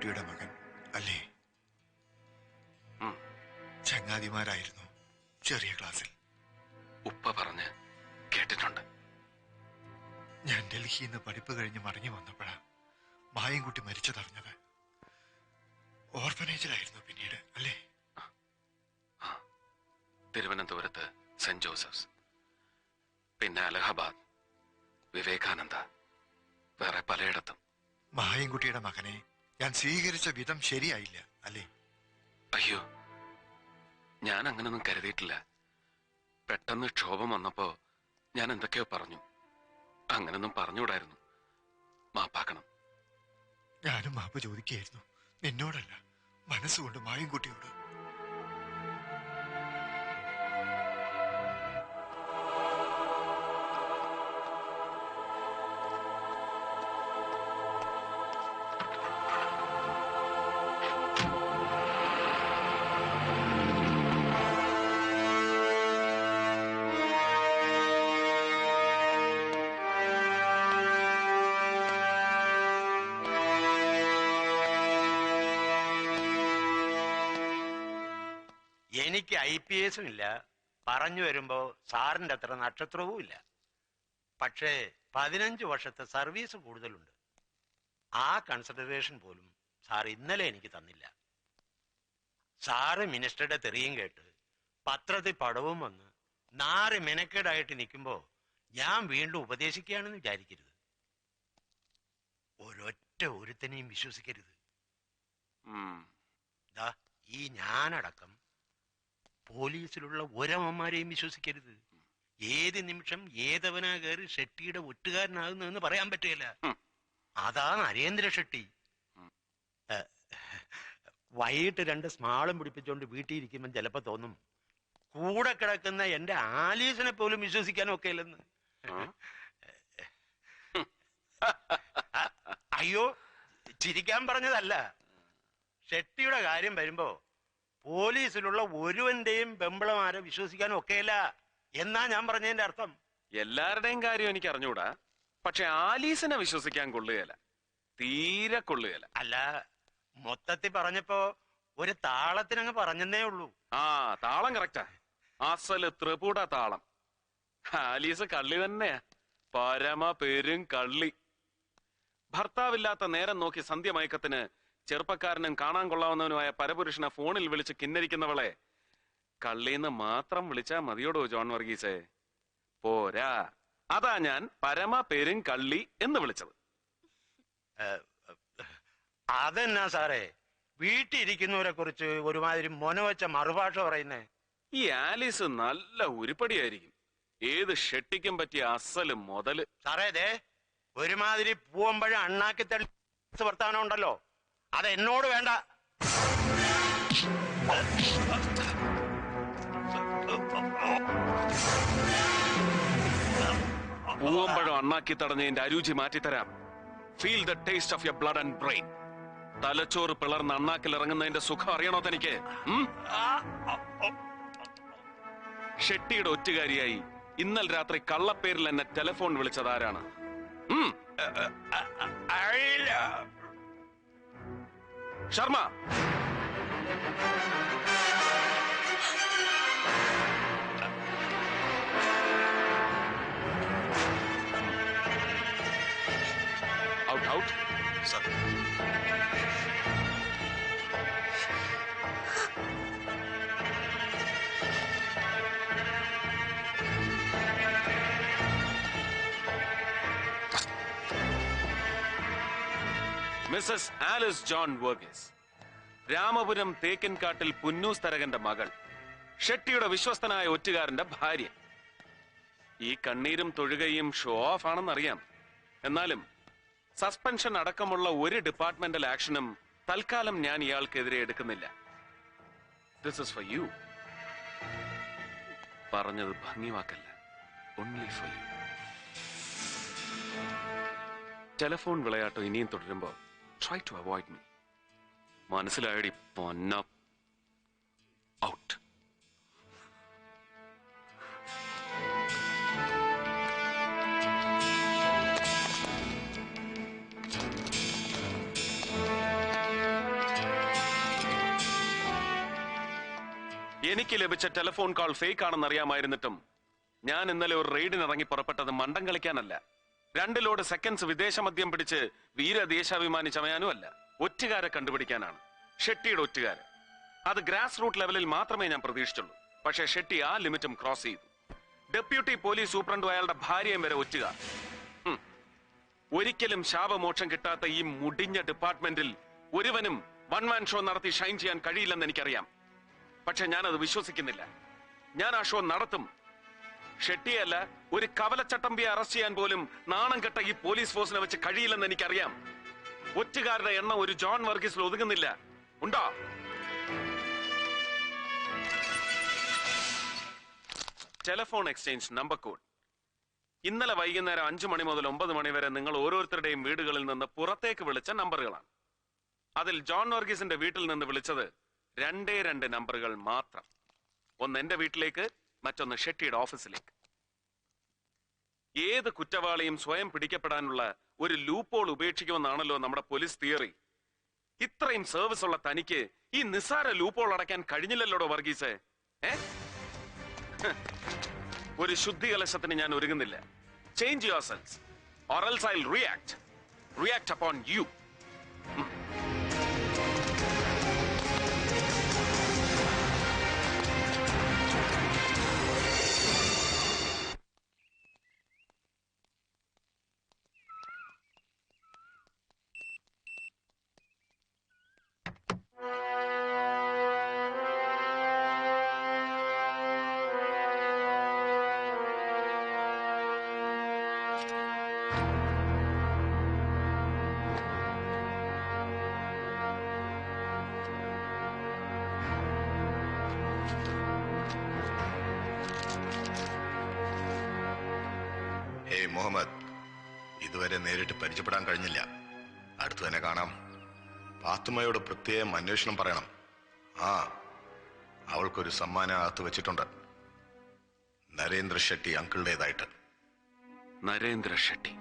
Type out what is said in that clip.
മായൻകുട്ടിയുടെ മകൻ അല്ലേ? ചങ്ങാതിമാരായിരുന്നു ചെറിയ ക്ലാസ്സിൽ. ഉപ്പ പറഞ്ഞ് കേട്ടിട്ടുണ്ട്. ഞാൻ ഡൽഹിയിൽ നിന്ന് പഠിപ്പ് കഴിഞ്ഞ് മടങ്ങി വന്നപ്പോഴാ മായൻകുട്ടി മരിച്ചതറിഞ്ഞത്. ഓർഫനേജിലായിരുന്നു പിന്നീട് അല്ലേ? തിരുവനന്തപുരത്ത് സെന്റ് ജോസഫ്സ്, പിന്നെ അലഹബാദ്, വിവേകാനന്ദ, വേറെ പലയിടത്തും. മായൻകുട്ടിയുടെ മകനെ ഞാൻ സ്വീകരിച്ച വിധം ശരിയായില്ല അല്ലേ? അയ്യോ, ഞാൻ അങ്ങനൊന്നും കരുതിയിട്ടില്ല. പെട്ടെന്ന് ക്ഷോഭം വന്നപ്പോ ഞാൻ എന്തൊക്കെയോ പറഞ്ഞു. അങ്ങനൊന്നും പറഞ്ഞുകൂടായിരുന്നു. മാപ്പാക്കണം. ഞാനും മാപ്പ് ചോദിക്കുകയായിരുന്നു, നിന്നോടല്ല, മനസ്സുകൊണ്ട് മായൻകുട്ടിയോട്. എനിക്ക് IPS ഇല്ല, പറഞ്ഞു വരുമ്പോ സാറിന്റെ അത്ര നക്ഷത്രവും ഇല്ല. പക്ഷേ 15 വർഷത്തെ സർവീസ് കൂടുതലുണ്ട്. ആ കൺസിഡറേഷൻ പോലും സാർ ഇന്നലെ എനിക്ക് തന്നില്ല. സാറ് മിനിസ്റ്ററുടെ തെറിയും കേട്ട് പത്രത്തിൽ പടവും വന്ന് 4 മെനക്കേടായിട്ട് നിൽക്കുമ്പോ ഞാൻ വീണ്ടും ഉപദേശിക്കുകയാണെന്ന് വിചാരിക്കരുത്. ഒരൊറ്റ ഒരുത്തനെയും വിശ്വസിക്കരുത്. ഈ ഞാനടക്കം പോലീസിലുള്ള ഒരമ്മമാരെയും വിശ്വസിക്കരുത്. ഏത് നിമിഷം ഏതവനാ കയറി ഷെട്ടിയുടെ ഒറ്റുകാരനാകുന്നതെന്ന് പറയാൻ പറ്റില്ല. അതാ നരേന്ദ്ര ഷെട്ടി. വൈകിട്ട് 2 സ്മാളും പിടിപ്പിച്ചുകൊണ്ട് വീട്ടിൽ ഇരിക്കുമ്പോൾ ചിലപ്പോ തോന്നും കൂടെ കിടക്കുന്ന എന്റെ ആലീസിനെ പോലും വിശ്വസിക്കാനൊക്കെ ഇല്ലെന്ന്. അയ്യോ, ചിരിക്കാൻ പറഞ്ഞതല്ല. ഷെട്ടിയുടെ കാര്യം വരുമ്പോ പോലീസിലുള്ള ഒരുവന്റെയും ബെമ്പളമാരെ വിശ്വസിക്കാനും ഒക്കെയല്ല എന്നാ ഞാൻ പറഞ്ഞതിന്റെ അർത്ഥം. എല്ലാവരുടെയും കാര്യം എനിക്ക് അറിഞ്ഞൂടാ, പക്ഷെ ആലീസിനെ വിശ്വസിക്കാൻ കൊള്ളുകയല്ല, തീരെ കൊള്ളുകയല്ല. അല്ല, മൊത്തത്തിൽ പറഞ്ഞപ്പോ ഒരു താളത്തിനങ്ങ് പറഞ്ഞെന്നേ ഉള്ളൂ. ആ താളം കറക്റ്റാ, അസല് ത്രിപുട താളം. ആലീസ് കള്ളി തന്നെയാ, പരമ പെരും കള്ളി. ഭർത്താവില്ലാത്ത നേരം നോക്കി സന്ധ്യമയക്കത്തിന് ചെറുപ്പക്കാരനും കാണാൻ കൊള്ളാവുന്നവനുമായ പരപുരുഷനെ ഫോണിൽ വിളിച്ച് കിന്നരിക്കുന്നവളെ കള്ളീന്ന് മാത്രം വിളിച്ചാ മതിയോടോ ജോൺ വർഗീസേ? പോരാ, അതാ ഞാൻ പരമ പെരും കള്ളി എന്ന് വിളിച്ചത്. അതെന്നാ സാറേ വീട്ടിലിരിക്കുന്നവരെ കുറിച്ച് ഒരുമാതിരി മൊനവച്ച മറുഭാഷ പറയുന്നേ? ഈ ആലീസ് നല്ല ഉരുപ്പടിയായിരിക്കും, ഏത് ഷെട്ടിക്കും പറ്റിയ അസല് മുതല്. സാറേ ദേ ഒരുമാതിരി പൂവമ്പഴ അണ്ണാക്കി തള്ളി വർത്താനം ഉണ്ടല്ലോ, അത് എന്നോട് വേണ്ട. പൂവമ്പഴം അണ്ണാക്കി തടഞ്ഞതിന്റെ അരുചി മാറ്റിത്തരാം. Feel the taste of your blood and brain. തലച്ചോറ് പിളർന്ന് അണ്ണാക്കിൽ ഇറങ്ങുന്നതിന്റെ സുഖം അറിയണോ തനിക്ക്? ഷെട്ടിയുടെ ഒറ്റുകാരിയായി ഇന്നലെ രാത്രി കള്ളപ്പേരിൽ എന്നെ ടെലിഫോൺ വിളിച്ചതാരാണ്? Sharma. Out out. Sir, Mrs Alice John Varghese, Ramapuram തേക്കിൻകാട്ടിൽ പുന്നൂസ് തരകന്റെ മകൾ, ഷെട്ടിയുടെ വിശ്വസ്തനായ ഒറ്റുകാരന്റെ ഭാര്യ. ഈ കണ്ണീരും തൊഴുകയും ഷോ ഓഫ് ആണെന്നറിയാം. എന്നാലും സസ്പെൻഷൻ അടക്കമുള്ള ഒരു ഡിപ്പാർട്ട്മെന്റൽ ആക്ഷനും തൽക്കാലം ഞാൻ ഇയാൾക്കെതിരെ എടുക്കുന്നില്ല. This is for you. പറഞ്ഞത് ഭംഗിവാക്കല്ല, ഓൺലി ഫോർ യു. ടെലിഫോൺ വിളയാട്ടം ഇനിയും തുടരുമ്പോ try to avoid me. മനസ്സിലായടി പൊന്ന. ഔട്ട്. എനിക്ക് ലഭിച്ച ടെലിഫോൺ കോൾ ഫേക്ക് ആണെന്ന് അറിയാമായിരുന്നിട്ടും ഞാൻ ഇന്നലെ ഒരു റെയ്ഡിന് ഇറങ്ങി പുറപ്പെട്ടത് മണ്ടം കളിക്കാനല്ല, 2 ലോഡ് സെക്കൻഡ്സ് വിദേശ മദ്യം പിടിച്ച് വീരദേശാഭിമാനി ചമയാനും അല്ല, ഒറ്റുകാരെ കണ്ടുപിടിക്കാനാണ്. ഷെട്ടിയുടെ ഒറ്റുകാര്. അത് ഗ്രാസ് റൂട്ട് ലെവലിൽ മാത്രമേ ഞാൻ പ്രതീക്ഷിച്ചുള്ളൂ. പക്ഷേ ഷെട്ടി ആ ലിമിറ്റും ക്രോസ് ചെയ്തു. ഡെപ്യൂട്ടി പോലീസ് സൂപ്രണ്ടും അയാളുടെ ഭാര്യയും വരെ ഒറ്റുകാർ. ഒരിക്കലും ശാപമോക്ഷം കിട്ടാത്ത ഈ മുടിഞ്ഞ ഡിപ്പാർട്ട്മെന്റിൽ ഒരുവനും വൺ മാൻ ഷോ നടത്തി ഷൈൻ ചെയ്യാൻ കഴിയില്ലെന്ന് എനിക്കറിയാം. പക്ഷെ ഞാനത് വിശ്വസിക്കുന്നില്ല. ഞാൻ ആ ഷോ നടത്തും. ഷെട്ടിയല്ല, ഒരു കവലച്ചട്ടമ്പിയെ അറസ്റ്റ് ചെയ്യാൻ പോലും നാണം കെട്ട ഈ പോലീസ് ഫോഴ്സിനെ വെച്ച് കഴിയില്ലെന്ന് എനിക്കറിയാം. ഒറ്റുകാരുടെ എണ്ണം ഒരു ജോൺ വർഗീസിൽ ഒതുങ്ങുന്നില്ല. ഉണ്ടോ? Telephone exchange number code. ഇന്നലെ വൈകുന്നേരം 5 മണി മുതൽ 9 മണി വരെ നിങ്ങൾ ഓരോരുത്തരുടെയും വീടുകളിൽ നിന്ന് പുറത്തേക്ക് വിളിച്ച നമ്പറുകളാണ്. അതിൽ ജോൺ വർഗീസിന്റെ വീട്ടിൽ നിന്ന് വിളിച്ചത് 2 നമ്പറുകൾ മാത്രം. ഒന്ന് എന്റെ വീട്ടിലേക്ക്, മറ്റൊന്ന് ഷെട്ടിയുടെ ഓഫീസിലേക്ക്. ഏത് കുറ്റവാളിയും സ്വയം പിടിക്കപ്പെടാനുള്ള ഒരു ലൂപ്പോൾ ഉപേക്ഷിക്കുമെന്നാണല്ലോ നമ്മുടെ പോലീസ് തിയറി. ഇത്രയും സർവീസ് ഉള്ള തനിക്ക് ഈ നിസ്സാര ലൂപ്പോൾ അടയ്ക്കാൻ കഴിഞ്ഞില്ലല്ലോടോ വർഗീസ്. ഒരു ശുദ്ധി കലശത്തിന് ഞാൻ ഒരുങ്ങുന്നില്ല. Change your cells or else I'll react upon you. Muhammad, ഇതുവരെ നേരിട്ട് പരിചയപ്പെടാൻ കഴിഞ്ഞില്ല. അടുത്തു തന്നെ കാണാം. പാത്തുമ്മയോട് പ്രത്യേകം അന്വേഷണം പറയണം. അവൾക്കൊരു സമ്മാനം അകത്ത് വെച്ചിട്ടുണ്ട്. നരേന്ദ്ര ഷെട്ടി അങ്കിളുടേതായിട്ട്. നരേന്ദ്ര ഷെട്ടി.